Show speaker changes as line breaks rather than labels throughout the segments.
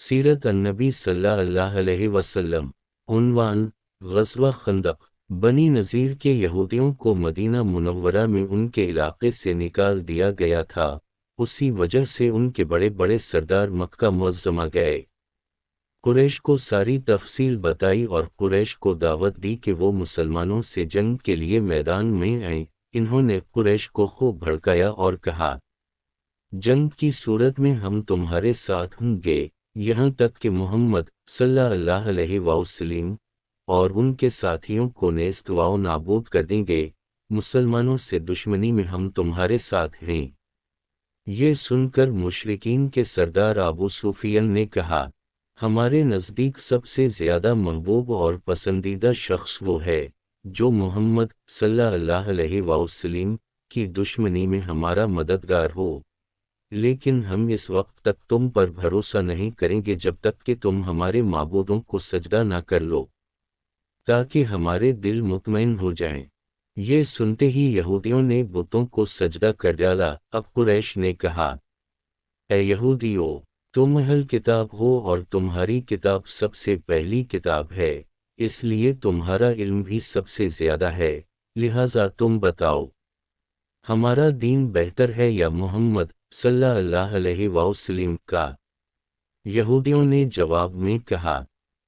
सीरत अन्नबी सल्लल्लाहु अलैहि वसल्लम। उन्वान, ग़ज़वा खंदक। बनी नज़ीर के यहूदियों को मदीना मुनव्वरा में उनके इलाके से निकाल दिया गया था, उसी वजह से उनके बड़े बड़े सरदार मक्का मुअज़्ज़मा गए। कुरैश को सारी तफसील बताई और कुरैश को दावत दी कि वो मुसलमानों से जंग के लिए मैदान में आएं। इन्होंने कुरैश को खूब भड़काया और कहा, जंग की सूरत में हम तुम्हारे साथ होंगे, यहाँ तक कि मोहम्मद सल्लल्लाहु अलैहि वसल्लम और उनके साथियों को नेस्त व नाबूद कर देंगे। मुसलमानों से दुश्मनी में हम तुम्हारे साथ हैं। ये सुनकर मुशरिकीन के सरदार अबू सुफियान ने कहा, हमारे नज़दीक सबसे ज़्यादा महबूब और पसंदीदा शख्स वो है जो मोहम्मद सल्लल्लाहु अलैहि वसल्लम की दुश्मनी में हमारा मददगार हो, लेकिन हम इस वक्त तक तुम पर भरोसा नहीं करेंगे जब तक कि तुम हमारे माबूदों को सजदा ना कर लो, ताकि हमारे दिल मुतमईन हो जाएं। ये सुनते ही यहूदियों ने बुतों को सजदा कर डाला। अब कुरैश ने कहा, ए यहूदियों, तुम अहल किताब हो और तुम्हारी किताब सबसे पहली किताब है, इसलिए तुम्हारा इल्म भी सबसे ज़्यादा है, लिहाजा तुम बताओ, हमारा दीन बेहतर है या मोहम्मद सल्लल्लाहु अलैहि वसल्लम का? यहूदियों ने जवाब में कहा,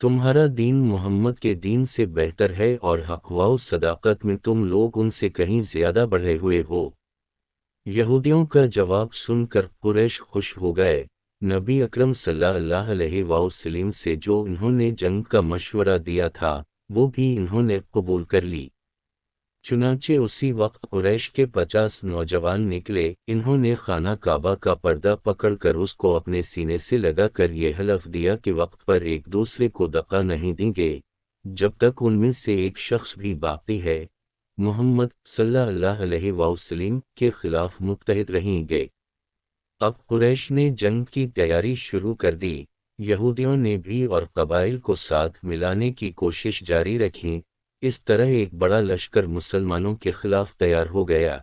तुम्हारा दीन मोहम्मद के दीन से बेहतर है और हक़ व सदाकत में तुम लोग उनसे कहीं ज़्यादा बढ़े हुए हो। यहूदियों का जवाब सुनकर कुरैश खुश हो गए। नबी अकरम सल्लल्लाहु अलैहि वसल्लम से जो इन्होंने जंग का मशवरा दिया था, वो भी इन्होंने कबूल कर ली। चुनांचे उसी वक्त कुरैश के 50 नौजवान निकले। इन्होंने खाना काबा का पर्दा पकड़कर उसको अपने सीने से लगाकर ये हलफ दिया कि वक्त पर एक दूसरे को दगा नहीं देंगे जब तक उनमें से एक शख्स भी बाकी है मोहम्मद सल्लल्लाहु अलैहि वसल्लम के खिलाफ मुत्तहिद रहेंगे। अब कुरैश ने जंग की तैयारी शुरू कर दी। यहूदियों ने भी और कबाइल को साथ मिलाने की कोशिश जारी रखी। इस तरह एक बड़ा लश्कर मुसलमानों के खिलाफ तैयार हो गया।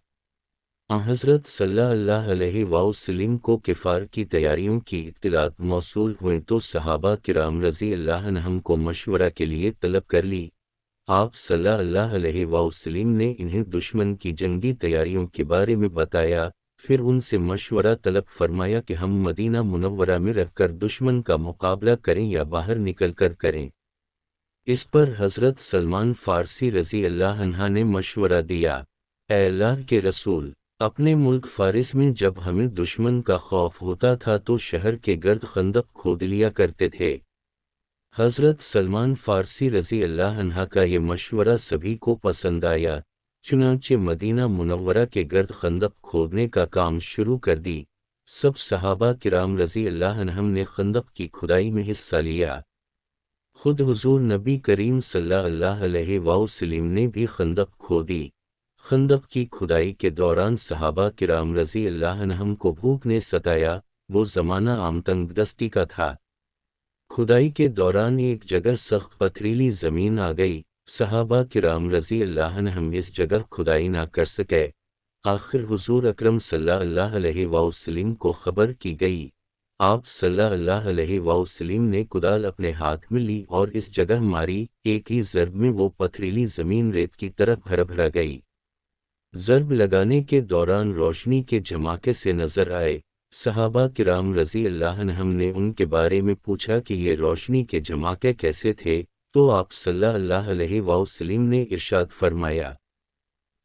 हज़रत सल्लल्लाहु अलैहि वसल्लम को किफ़ार की तैयारियों की इत्तलात मौसूल हुई तो सहाबा किराम रज़ी अल्लाह अन्हुम को मशवरा के लिए तलब कर ली। आप सल्लल्लाहु अलैहि वसल्लम ने इन्हें दुश्मन की जंगी तैयारियों के बारे में बताया, फिर उनसे मशवरा तलब फरमाया कि हम मदीना मुनव्वरा में रहकर दुश्मन का मुकाबला करें या बाहर निकल कर करें। इस पर हज़रत सलमान फ़ारसी रज़ी अल्लाह अन्हा ने मशवरा दिया, ऐ अल्लाह के रसूल, अपने मुल्क फ़ारिस में जब हमें दुश्मन का खौफ होता था तो शहर के गर्द खंदक खोद लिया करते थे। हज़रत सलमान फ़ारसी रज़ी अल्लाह अन्हा का ये मशवरा सभी को पसंद आया। चुनांचे मदीना मुनव्वरा के गर्द खंदक खोदने का काम शुरू कर दी। सब सहाबा किराम रज़ी अल्लाह अन्हुम ने खंदक की खुदाई में हिस्सा लिया। खुद हुजूर नबी करीम सल्लल्लाहु अलैहि वसल्लम ने भी खंदक खोदी। खंदक की खुदाई के दौरान सहाबा किराम रज़ी अल्लाह अन्हुम को भूख ने सताया। वो ज़माना आम तंगदस्ती का था। खुदाई के दौरान एक जगह सख्त पथरीली ज़मीन आ गई। सहाबा किराम रज़ी अल्लाह अन्हुम इस जगह खुदाई ना कर सके। आखिर हुजूर अकरम सल्लल्लाहु अलैहि वसल्लम को खबर की गई। आप सल्लल्लाहु अलैहि वसल्लम ने कुदाल अपने हाथ में ली और इस जगह मारी। एक ही ज़रब में वो पथरीली ज़मीन रेत की तरफ भर गई। ज़रब लगाने के दौरान रोशनी के झमाके से नज़र आए। सहाबा किराम रज़ी अल्लाह अन्हुम ने उनके बारे में पूछा कि ये रोशनी के झमाके कैसे थे, तो आप सल्लल्लाहु अलैहि वसल्लम ने इरशाद फरमाया,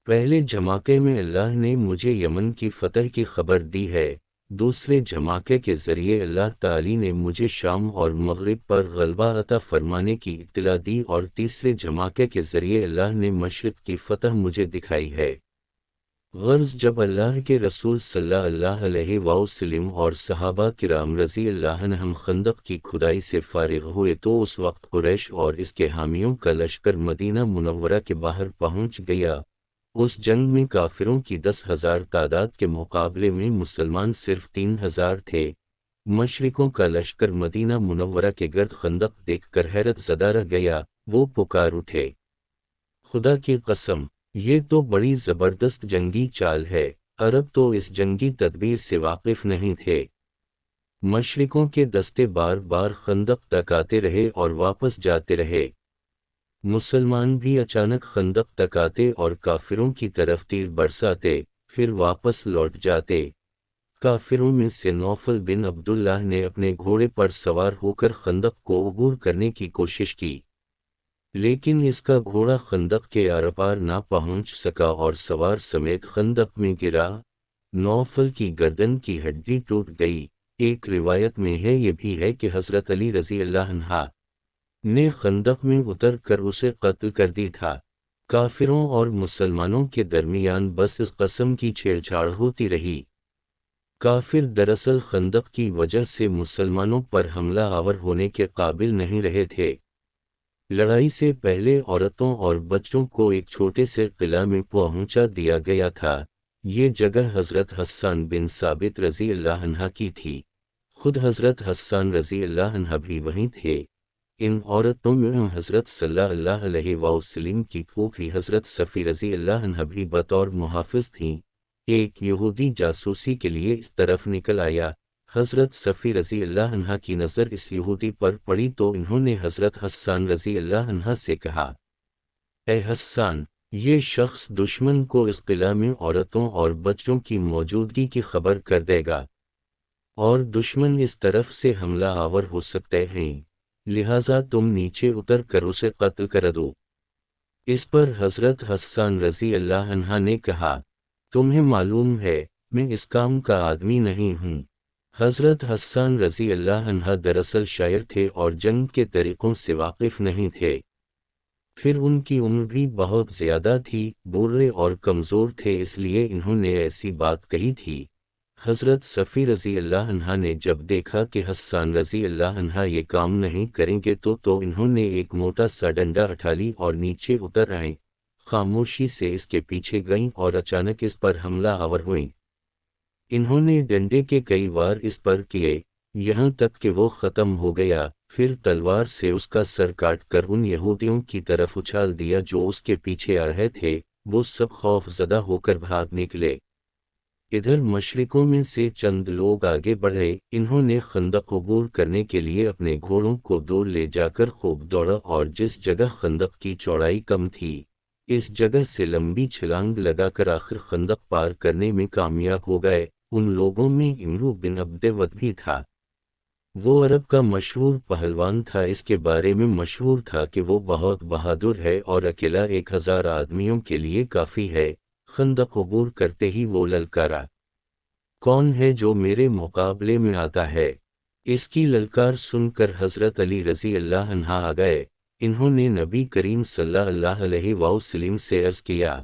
पहले झमाके में अल्लाह ने मुझे यमन की फ़तह की खबर दी है, दूसरे झमाके के ज़रिए अल्लाह ताली ने मुझे शाम और मग़रिब पर ग़लबा अता फ़रमाने की इत्तला दी और तीसरे झमाके के ज़रिए अल्लाह ने मशरिक़ की फ़तह मुझे दिखाई है। गर्ज़ जब अल्लाह के रसूल सल्लल्लाहु अलैहि वसल्लम और सहाबा किराम रज़ी अल्लाह अन्हुम खंदक की खुदाई से फारिग हुए तो उस वक्त कुरैश और इसके हामियों का लश्कर मदीना मुनव्वरा के बाहर पहुंच गया। उस जंग में काफिरों की 10,000 तादाद के मुकाबले में मुसलमान सिर्फ 3,000 थे। मशरिकों का लश्कर मदीना मुनव्वरा के गर्द खंदक देखकर हैरत ज़दा रह गया। वो पुकार उठे, खुदा की कसम, ये तो बड़ी ज़बरदस्त जंगी चाल है। अरब तो इस जंगी तदबीर से वाकिफ नहीं थे। مشرکوں کے دستے بار بار خندق تک آتے رہے اور واپس جاتے رہے۔ مسلمان بھی اچانک خندق تک آتے اور کافروں کی طرف تیر برساتے، پھر واپس لوٹ جاتے۔ کافروں میں سے نوفل بن عبداللہ نے اپنے گھوڑے پر سوار ہو کر خندق کو عبور کرنے کی کوشش کی، لیکن اس کا گھوڑا خندق کے آرپار نہ پہنچ سکا اور سوار سمیت خندق میں گرا۔ نوفل کی گردن کی ہڈی ٹوٹ گئی۔ ایک روایت میں یہ بھی ہے کہ حضرت علی رضی اللہ عنہ نے خندق میں اتر کر اسے قتل کر دی تھا۔ کافروں اور مسلمانوں کے درمیان بس اس قسم کی چھیڑ چھاڑ ہوتی رہی۔ کافر دراصل خندق کی وجہ سے مسلمانوں پر حملہ آور ہونے کے قابل نہیں رہے تھے۔ لڑائی سے پہلے عورتوں اور بچوں کو ایک چھوٹے سے قلعہ میں پہنچا دیا گیا تھا۔ یہ جگہ حضرت حسان بن ثابت رضی اللہ عنہ کی تھی۔ خود حضرت حسان رضی اللہ عنہ بھی وہیں تھے۔ ان عورتوں میں حضرت صلی اللہ علیہ وسلم کی پھوپھی حضرت صفی رضی اللہ عنہ بھی بطور محافظ تھیں۔ ایک یہودی جاسوسی کے لیے اس طرف نکل آیا۔ حضرت صفی رضی اللہ عنہ کی نظر اس یہودی پر پڑی تو انہوں نے حضرت حسان رضی اللہ عنہ سے کہا، اے حسان، یہ شخص دشمن کو اس قلعہ میں عورتوں اور بچوں کی موجودگی کی خبر کر دے گا، اور دشمن اس طرف سے حملہ آور ہو سکتے ہیں، لہٰذا تم نیچے اتر کر اسے قتل کر دو۔ اس پر حضرت حسان رضی اللہ عنہ نے کہا، تمہیں معلوم ہے میں اس کام کا آدمی نہیں ہوں۔ حضرت حسان رضی اللہ عنہ دراصل شاعر تھے اور جنگ کے طریقوں سے واقف نہیں تھے۔ پھر ان کی عمر بھی بہت زیادہ تھی، بوڑھے اور کمزور تھے، اس لیے انہوں نے ایسی بات کہی تھی۔ حضرت صفی رضی اللہ عنہ نے جب دیکھا کہ حسان رضی اللہ عنہ یہ کام نہیں کریں گے تو انہوں نے ایک موٹا سا ڈنڈا اٹھا لی اور نیچے اتر آئیں، خاموشی سے اس کے پیچھے گئیں اور اچانک اس پر حملہ آور ہوئیں۔ انہوں نے ڈنڈے کے کئی وار اس پر کیے، یہاں تک کہ وہ ختم ہو گیا، پھر تلوار سے اس کا سر کاٹ کر ان یہودیوں کی طرف اچھال دیا جو اس کے پیچھے آ رہے تھے۔ وہ سب خوف زدہ ہو کر بھاگ نکلے۔ ادھر مشرکوں میں سے چند لوگ آگے بڑھے، انہوں نے خندق عبور کرنے کے لیے اپنے گھوڑوں کو دور لے جا کر خوب دوڑا اور جس جگہ خندق کی چوڑائی کم تھی، اس جگہ سے لمبی چھلانگ لگا کر آخر خندق پار کرنے میں کامیاب ہو گئے۔ ان لوگوں میں عمرو بن عبدود بھی تھا۔ وہ عرب کا مشہور پہلوان تھا، اس کے بارے میں مشہور تھا کہ وہ بہت بہادر ہے اور اکیلا 1000 آدمیوں کے لیے کافی ہے۔ خندق عبور کرتے ہی وہ للکارا، کون ہے جو میرے مقابلے میں آتا ہے؟ اس کی للکار سن کر حضرت علی رضی اللہ عنہ آ گئے۔ انہوں نے نبی کریم صلی اللہ علیہ وسلم سے عرض کیا،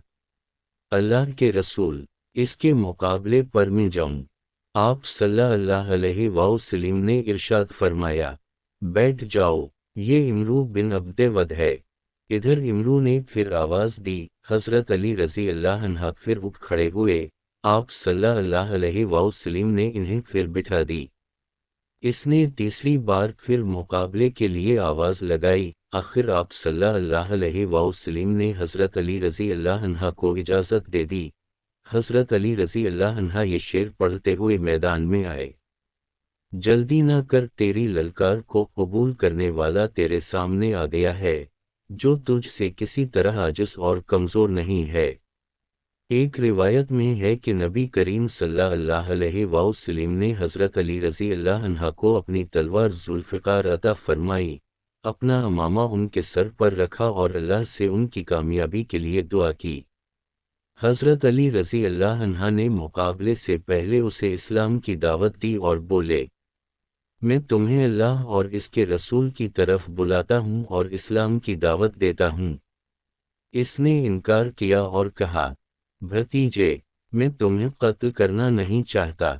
اللہ کے رسول، اس کے مقابلے پر میں جاؤں؟ آپ صلی اللہ علیہ وسلم نے ارشاد فرمایا، بیٹھ جاؤ، یہ عمرو بن عبدود ہے۔ ادھر عمرو نے پھر آواز دی، حضرت علی رضی اللہ عنہ پھر اٹھ کھڑے ہوئے۔ آپ صلی اللہ علیہ وسلم نے انہیں پھر بٹھا دی۔ اس نے تیسری بار پھر مقابلے کے لیے آواز لگائی۔ آخر آپ صلی اللہ علیہ وسلم نے حضرت علی رضی اللہ عنہ کو اجازت دے دی۔ حضرت علی رضی اللہ عنہ یہ شعر پڑھتے ہوئے میدان میں آئے، جلدی نہ کر، تیری للکار کو قبول کرنے والا تیرے سامنے آ گیا ہے، جو تجھ سے کسی طرح عاجز اور کمزور نہیں ہے۔ ایک روایت میں ہے کہ نبی کریم صلی اللہ علیہ وسلم نے حضرت علی رضی اللہ عنہ کو اپنی تلوار ذوالفقار عطا فرمائی، اپنا امامہ ان کے سر پر رکھا اور اللہ سے ان کی کامیابی کے لیے دعا کی۔ حضرت علی رضی اللہ عنہ نے مقابلے سے پہلے اسے اسلام کی دعوت دی اور بولے، میں تمہیں اللہ اور اس کے رسول کی طرف بلاتا ہوں اور اسلام کی دعوت دیتا ہوں۔ اس نے انکار کیا اور کہا، بھتیجے، میں تمہیں قتل کرنا نہیں چاہتا،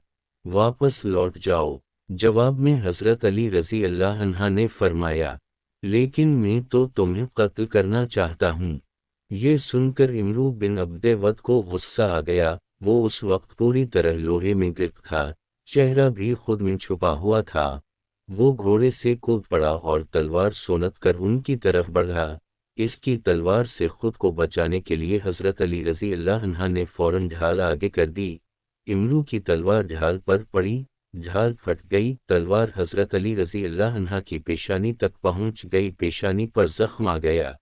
واپس لوٹ جاؤ۔ جواب میں حضرت علی رضی اللہ عنہ نے فرمایا، لیکن میں تو تمہیں قتل کرنا چاہتا ہوں۔ یہ سن کر عمرو بن عبدود کو غصہ آ گیا۔ وہ اس وقت پوری طرح لوہے میں گرفت تھا، چہرہ بھی خود میں چھپا ہوا تھا۔ وہ گھوڑے سے کود پڑا اور تلوار سونت کر ان کی طرف بڑھا۔ اس کی تلوار سے خود کو بچانے کے لیے حضرت علی رضی اللہ عنہ نے فوراً ڈھال آگے کر دی۔ عمرو کی تلوار ڈھال پر پڑی، جھال پھٹ گئی، تلوار حضرت علی رضی اللہ عنہ کی پیشانی تک پہنچ گئی، پیشانی پر زخم آ گیا۔